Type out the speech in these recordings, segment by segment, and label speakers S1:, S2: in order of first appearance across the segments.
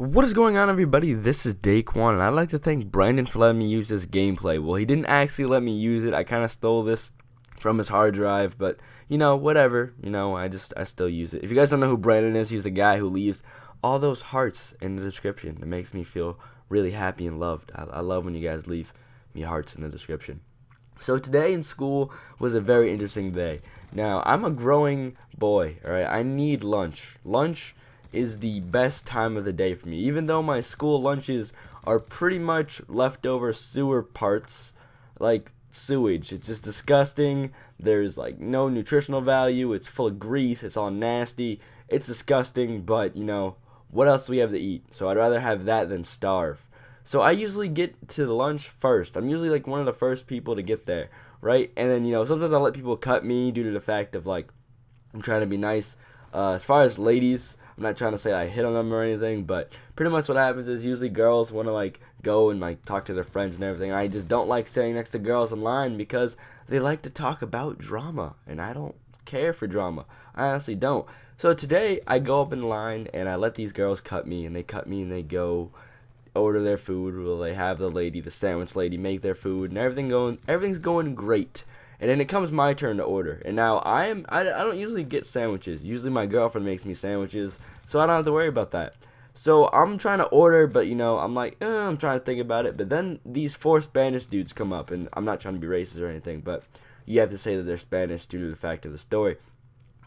S1: What is going on, everybody? This is Daquan, and I'd like to thank Brandon for letting me use this gameplay. Well, he didn't actually let me use it. I kind of stole this from his hard drive, but whatever. I still use it. If you guys don't know who Brandon is, he's the guy who leaves all those hearts in the description. It makes me feel really happy and loved. I love when you guys leave me hearts in the description. So today in school was a very interesting day. Now, I'm a growing boy, alright? I need lunch. Lunch is the best time of the day for me. Even though my school lunches are pretty much leftover sewer parts, like sewage. It's just disgusting. There's like no nutritional value. It's full of grease. It's all nasty. It's disgusting, but what else do we have to eat? So I'd rather have that than starve. So I usually get to the lunch first. I'm usually like one of the first people to get there, right? And then sometimes I'll let people cut me due to the fact of like I'm trying to be nice. As far as ladies, I'm not trying to say I hit on them or anything, but pretty much what happens is usually girls want to like go and like talk to their friends and everything. I just don't like standing next to girls in line because they like to talk about drama, and I don't care for drama. I honestly don't. So today I go up in line and I let these girls cut me, and they cut me and they go order their food. Well, they have the sandwich lady, make their food, and everything's going great. And then it comes my turn to order. And now I don't usually get sandwiches. Usually my girlfriend makes me sandwiches, so I don't have to worry about that. So I'm trying to order, but I'm like, I'm trying to think about it. But then these four Spanish dudes come up, and I'm not trying to be racist or anything, but you have to say that they're Spanish due to the fact of the story.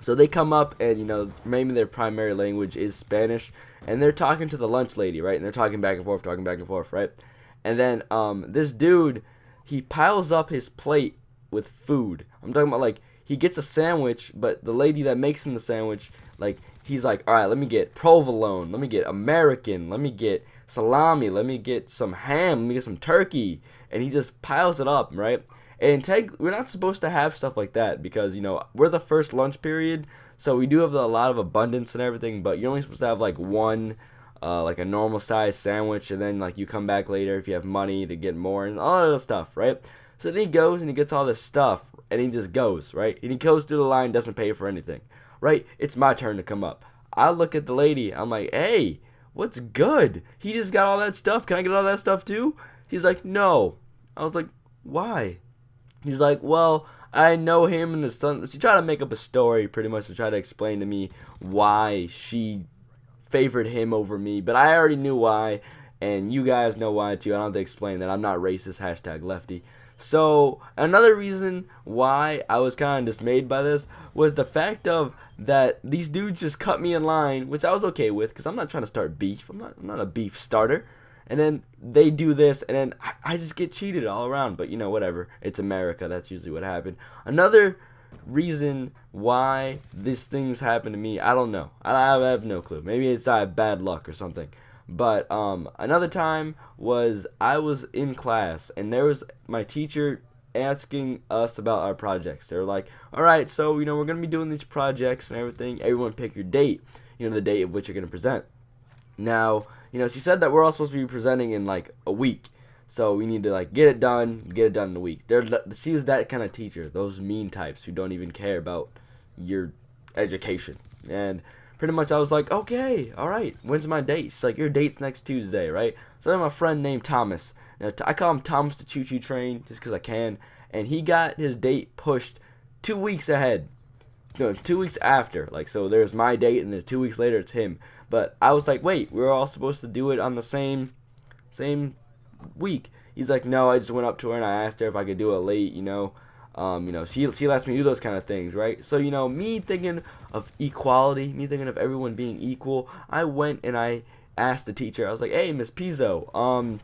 S1: So they come up, and maybe their primary language is Spanish, and they're talking to the lunch lady, right? And they're talking back and forth, right? And then this dude, he piles up his plate with food. I'm talking about like he gets a sandwich, but the lady that makes him the sandwich, like he's like, all right, let me get provolone, let me get American, let me get salami, let me get some ham, let me get some turkey, and he just piles it up, right? And we're not supposed to have stuff like that because we're the first lunch period, so we do have a lot of abundance and everything, but you're only supposed to have like one like a normal size sandwich, and then like you come back later if you have money to get more and all that stuff, right? So then he goes and he gets all this stuff, and he just goes, right? And he goes through the line, doesn't pay for anything, right? It's my turn to come up. I look at the lady. I'm like, hey, what's good? He just got all that stuff. Can I get all that stuff too? He's like, no. I was like, why? He's like, well, I know him and the son. She tried to make up a story pretty much to try to explain to me why she favored him over me, but I already knew why, and you guys know why too. I don't have to explain that. I'm not racist, #lefty. So another reason why I was kind of dismayed by this was the fact of that these dudes just cut me in line, which I was okay with because I'm not trying to start beef. I'm not a beef starter. And then they do this, and then I just get cheated all around. But whatever. It's America. That's usually what happened. Another reason why these things happen to me, I don't know. I have no clue. Maybe it's I have bad luck or something. But another time was I was in class, and there was my teacher asking us about our projects. They were like, all right, so we're going to be doing these projects and everything. Everyone pick your date, the date of which you're going to present. Now, she said that we're all supposed to be presenting in like a week, so we need to like get it done in a week. She was that kind of teacher, those mean types who don't even care about your education. And pretty much I was like, okay, all right, when's my date? She's like, your date's next Tuesday, right? So I have a friend named Thomas. Now, I call him Thomas the Choo Choo Train just because I can. And he got his date pushed 2 weeks ahead. No, 2 weeks after. Like, so there's my date, and then 2 weeks later it's him. But I was like, wait, we're all supposed to do it on the same week. He's like, no, I just went up to her and I asked her if I could do it late, she lets me do those kind of things, right? So, me thinking of equality, me thinking of everyone being equal, I went and I asked the teacher. I was like, hey, Miss Pizzo,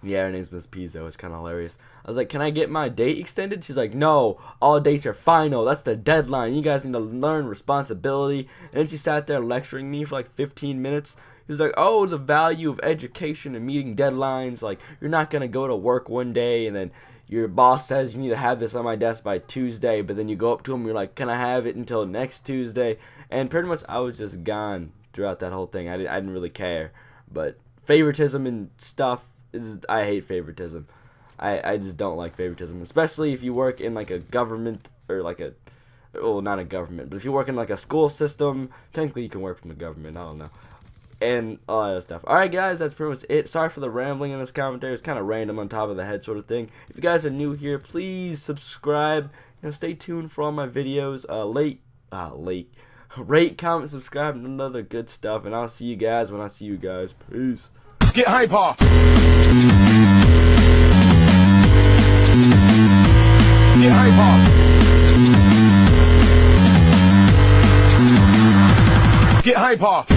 S1: yeah, her name's Miss Pizzo. It's kind of hilarious. I was like, can I get my date extended? She's like, no, all dates are final. That's the deadline. You guys need to learn responsibility. And then she sat there lecturing me for like 15 minutes. He was like, oh, the value of education and meeting deadlines. Like, you're not going to go to work one day and then your boss says you need to have this on my desk by Tuesday, but then you go up to him and you're like, can I have it until next Tuesday? And pretty much I was just gone throughout that whole thing. I didn't really care. But favoritism and stuff, I hate favoritism. I just don't like favoritism, especially if you work in like a government or like not a government, but if you work in like a school system. Technically you can work from the government, I don't know. and all that other stuff. Alright guys, that's pretty much it. Sorry for the rambling in this commentary. It's kind of random on top of the head sort of thing. If you guys are new here, please subscribe. Stay tuned for all my videos. Rate, comment, subscribe, and other good stuff. And I'll see you guys when I see you guys. Peace.
S2: Get hyper. Get hyper. Get hyper.